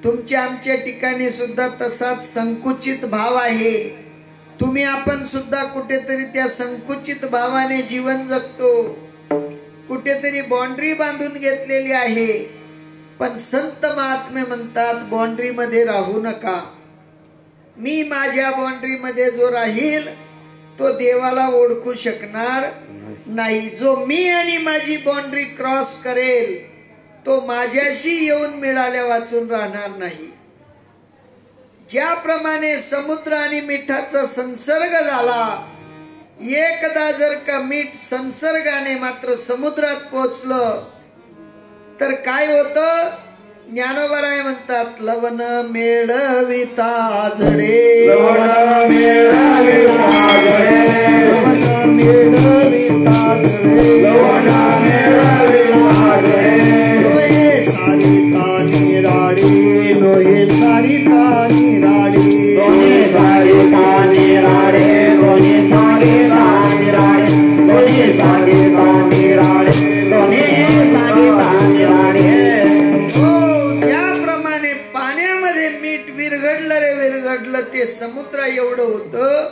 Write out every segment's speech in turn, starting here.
तुमच्या आमच्या ठिकाणी सुद्धा तसाच संकुचित भाव आहे. तुम्ही आपण सुद्धा कुठेतरी त्या संकुचित भावाने जीवन जगतो, कुठेतरी बाउंड्री बांधून घेतलेली आहे. पण संत महात्मे म्हणतात बाउंड्री मध्ये राहू नका. मी माझ्या बाउंड्री मध्ये जो राहील तो देवाला ओळखू शकणार नाही. जो मी आणि माझी बाउंड्री क्रॉस करेल तो माझ्याशी येऊन मिळाल्या वाचून राहणार नाही. ज्याप्रमाणे समुद्र आणि मिठाचा संसर्ग झाला, एकदा जर का मीठ संसर्गाने मात्र समुद्रात पोचलं तर काय होतं? ज्ञानोबराय म्हणतात लवण मेळविता जडे, लवण मेळविता जडे, लवण मेळविता जडे, लवण मेळविता जडे. लोहे सारिता निराडे, लोहे सारिता निराडे, लोहे सारिता निराडे, लोहे सारिता निराडे, लोहे सारिता निराडे, लोहे सारिता निराडे. त्याप्रमाणे पाण्यामध्ये मीठ विरघडलं रे विरघडलं ते समुद्र एवढं होतं.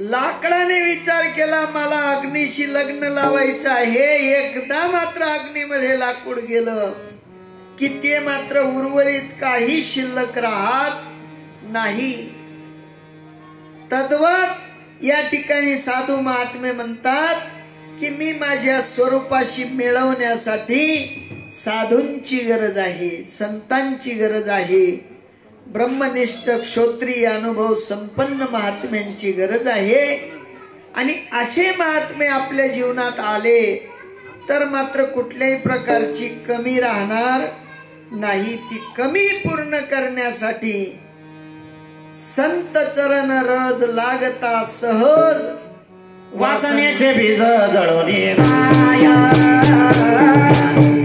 लाकडाने विचार केला मला अग्नीशी लग्न लावायचं आहे. एकदा मात्र अग्नीमध्ये लाकूड गेलं की ते मात्र उर्वरित काही शिल्लक राहत नाही. तद्वत या ठिकाणी साधू महात्मे म्हणतात की मी माझ्या स्वरूपाशी मिळवण्यासाठी साधूंची गरज आहे, संतांची गरज आहे, ब्रह्मनिष्ठ क्षोत्रिय अनुभव संपन्न महात्म्यांची गरज आहे. आणि असे महात्मे आपल्या जीवनात आले तर मात्र कुठल्याही प्रकारची कमी राहणार नाही. ती कमी पूर्ण करण्यासाठी संत चरण रज लागता सहज वासनेचे बीज जळवणे जाय,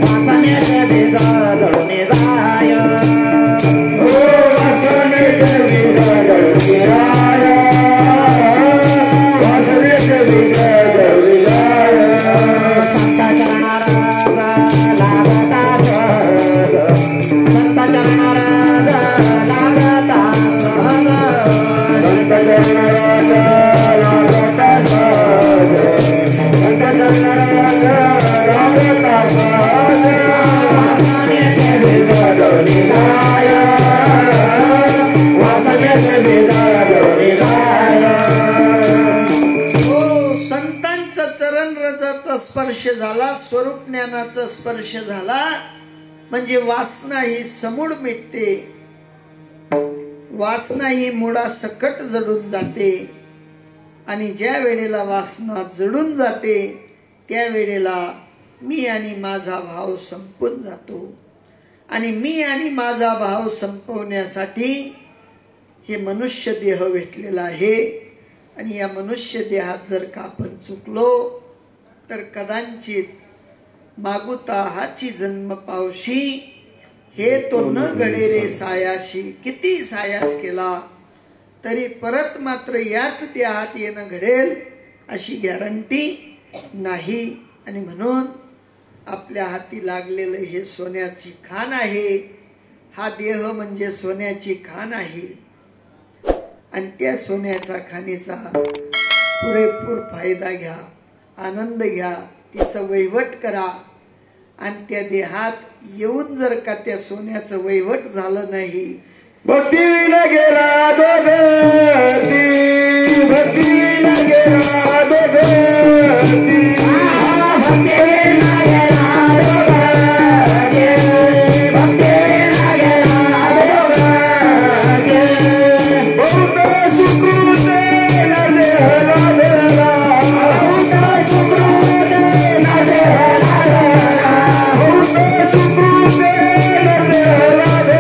वासनेचे बीज जळवणे जाय, वासनेचे बीज जळवणे जाय, वासनेचे बीज जळवणे जाय. संत चरणाराज लागता सहज, संत चरणाराज लागता सहज, संत चरणाराज लागता सहज, संत चरणाराज लागता सहज. वासनेचे बीज जळवणे जाय, वासनेचे बीज जळवणे जाय. संतांचा चरण रजाचा स्पर्श झाला, स्वरूप ज्ञानाचा स्पर्श झाला म्हणजे वासना ही समूळ मिटते. वासना ही मुळासकट जडून जाते. आणि ज्या वेळेला वासना जडून जाते त्या वेळेला मी आणि माझा भाव संपून जातो. आणि मी आणि माझा भाव संपवण्यासाठी हे मनुष्य देह भेटलेला आहे. आणि या मनुष्य देहात जर का आपण चुकलो तर कदाचित मागुता हाची जन्म पावशी, हे तो न घडे रे सायाशी. किती सायास केला तरी परत मात्र याच देहात येणं घडेल अशी गॅरंटी नाही. आणि म्हणून आपल्या हाती लागलेलं हे सोन्याची खाण आहे. हा देह म्हणजे सोन्याची खाण आहे. आणि त्या सोन्याच्या खाणीचा पुरेपूर फायदा घ्या, आनंद घ्या, तिचं वहिवट करा. आणि त्या देहात येऊन जर का त्या सोन्याचं वहिवट झालं नाही, भक्तीला गेला दोघती, भक्तीला गेला दोघती, भक्तीला गेला दोघती, भक्तीला गेला दोघती. बहुत सुकृतेला देह लागला, बहुत सुकृतेला देह लागला, बहुत सुकृतेला देह लागला.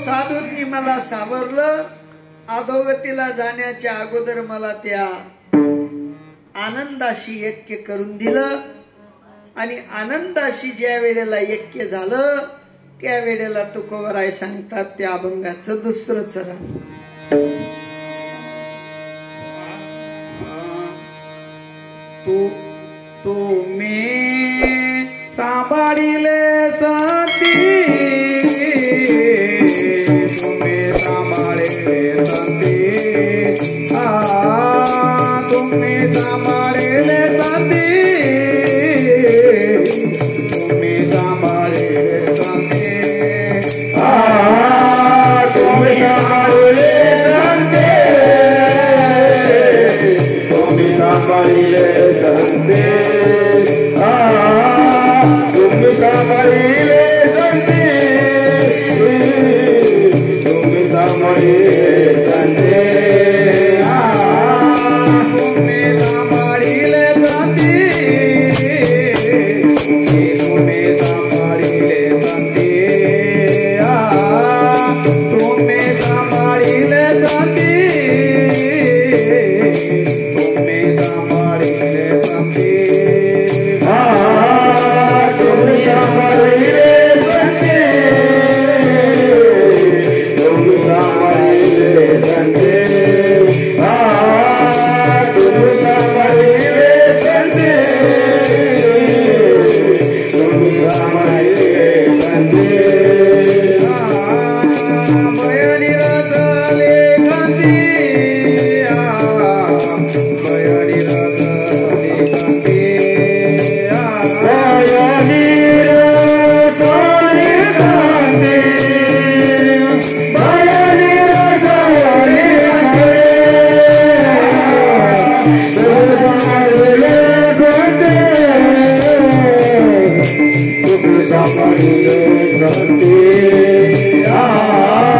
साधूंनी मला सावरलं. अधोगतीला जाण्याच्या अगोदर मला त्या आनंदाशी ऐक्य करून दिलं आणि आनंदाशी ज्या वेळेला ऐक्य झालं त्या वेळेला तुकोबराय सांगतात त्या अभंगाचं दुसरं चरण. तुम्ही सांभाळिले संती, तुम्ही सांभाळिले संती, तुम्ही सांभाळिले संती, तुम्ही सांभाळिले संती, तुम्ही सांभाळिले संती, तुम्ही सांभाळिले संती, तुम्ही सांभाळिले संती, तुम्ही सांभाळिले संती, तुम्ही सांभाळिले संती, तुम्ही सांभाळिले संती, तुम्ही सांभाळिले संती, तुम्ही सांभाळिले संती, तुम्ही सांभाळिले संती, तुम्ही सांभाळिले संती, तुम्ही सांभाळिले संती, तुम्ही सांभाळिले संती, बयनी रगले गंती, बयनी रगले गंती, बयनी रगले गंती,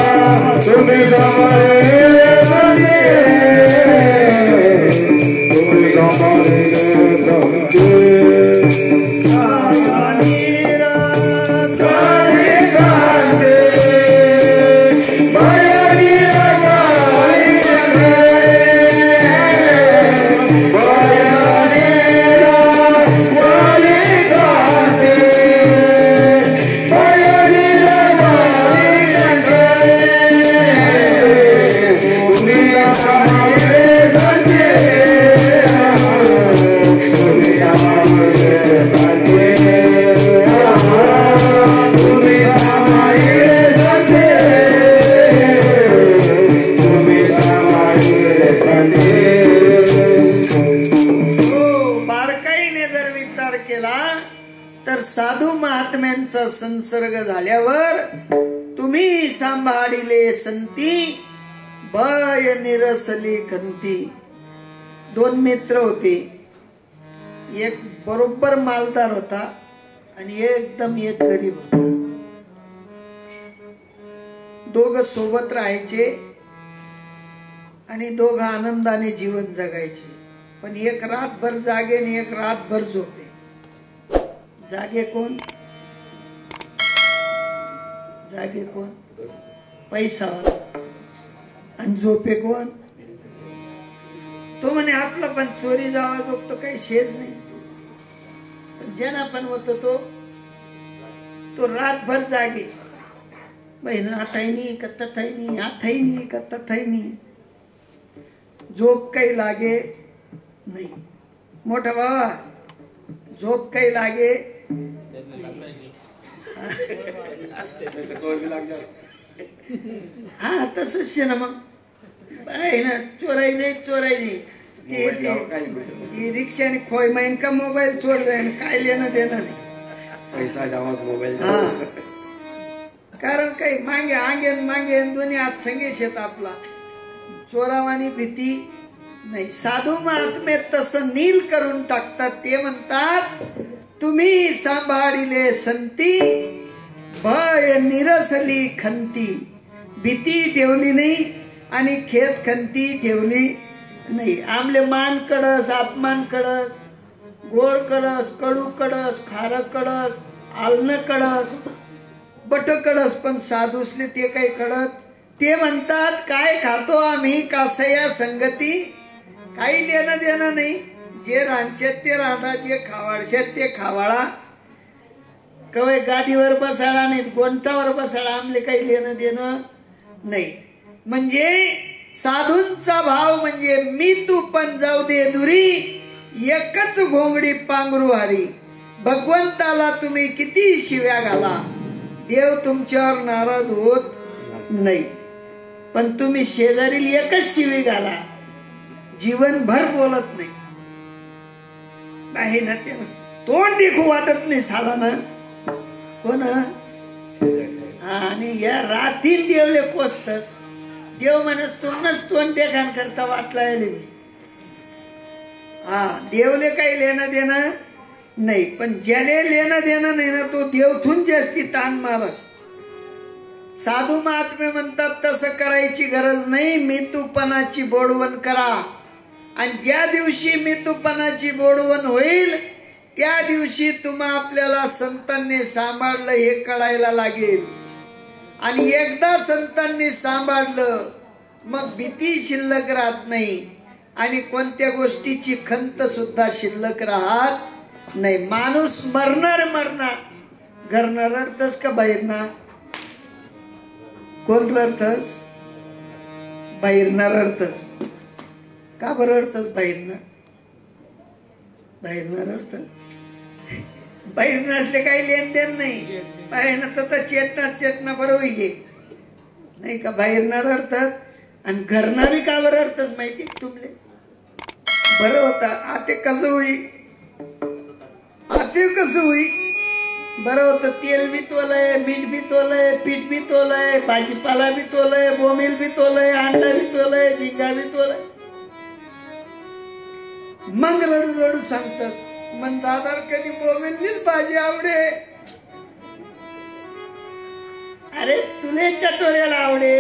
बयनी रगले गंती, तुम्ही सांभाळिले संती, तुम्ही सांभाळिले संती, तुम्ही सांभाळिले संती, बयनी रगले बारकाईने जर विचार केला तर साधू महात्म्यांचा संसर्ग झाल्यावर तुम्ही सांभाळिले संती, भय निरसली खंती. दोन मित्र होते, एक बरोबर मालदार होता आणि एकदम एक गरीब होता. दोघं सोबत राहायचे आणि दोघं आनंदाने जीवन जगायचे. पण एक रातभर जागे आणि एक रातभर झोपे. जागे कोण? जागे कोण? पैसा. आणि झोपे कोण? तो म्हणे आपला पण चोरी जावा झोपतो काही शेज नाही. पण ज्यांना पण होतो तो रातभर जागे. बहिण आताही का तथाही, आताही का तथाही, झोप काही लागे नाही. मोठा बाबा झोप काही लागे हा तसंच ना. मग आहे ना, चोरायची ती रिक्षाने खोय माहीन का मोबाईल चोर जाईन, काय लेणं देणं नाही. पैसा गावात मोबाईल. हा, कारण काही मागे दोन्ही हात संगेश येत आपला. चोरावानी भीती नाही. साधू महात्मे तसं नील करून टाकतात. ते म्हणतात तुम्ही सांभाळिले संती, भय निरसली खंती. भीती ठेवली नाही आणि खेत खंती ठेवली नाही. आमले मान कडस, अपमान कडस, गोड कडस, कडू कडस, खार कडस, आलनं कडस, बट कडस, पण साधूसले ते काही कळत. ते म्हणतात काय खातो आम्ही कासया संगती, काही लेणं देणं नाही. जे रांचेत ते रांधा, जे खावाडशेत ते खावाळा. कवय गादीवर बसाडा नाही, गोंटावर बसाडा, आमले काही लेणं देणं नाही. म्हणजे साधूंचा भाव म्हणजे मी तू पण जाऊ दे दुरी, एकच घोंगडी पांघरू हरी. भगवंताला तुम्ही किती शिव्या घाला, देव तुमच्यावर नाराज होत नाही. पण तुम्ही शेजारील एकच शिवी घाला, जीवनभर बोलत नाही. ना ते तोंड देखू वाटत नाही साला ना. हो ना. आणि या रातीन देवले कोसतस, देव म्हणस तुमनच तोंड देखान करता वाटला मी. देवले काही लेणं देणं नाही. पण ज्याने लेणं देणं नाही ना, तो देवथून जास्ती ताण मारस. साधू महात्मे म्हणतात तसं करायची गरज नाही. मी तूपणाची बोडवण करा. आणि ज्या दिवशी मी तूपणाची बोडवण होईल, त्या दिवशी तुम्हा आपल्याला संतांनी सांभाळलं हे कळायला लागेल. आणि एकदा संतांनी सांभाळलं मग भीती शिल्लक राहत नाही आणि कोणत्या गोष्टीची खंत सुद्धा शिल्लक राहत नाही. माणूस मरणार. घरनं रडतस का बाहेरना? कोण रडतस? बाहेरना रडतस. का बरं रडतस बाहेरना? बाहेरना रडतस. बाहेर नसले काही लेनदेन नाही. बाहेर तर चेटना बरोबर घे नाही का? बाहेर न रडतात. आणि घरना बी का बरं रडतात माहिती तुमले? बरं होता आते कसं होई, आते कसं होई. बरं होतं तेल बी तोलय, मीठ बी तोलय, पीठ बी तोलय, भाजीपाला बी तोलय, बोंबील बी तोलय, अंडा बी तोलय, झिंगा बी तोलय. मग रडू सांगतात, मन दादार कधी बोंबीलनीच भाजी आवडे. अरे तुले चटोऱ्याला आवडे.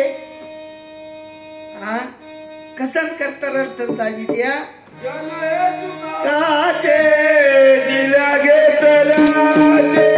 कसन करता रडतात दाजी त्या. काचे दिव्या घेतल्या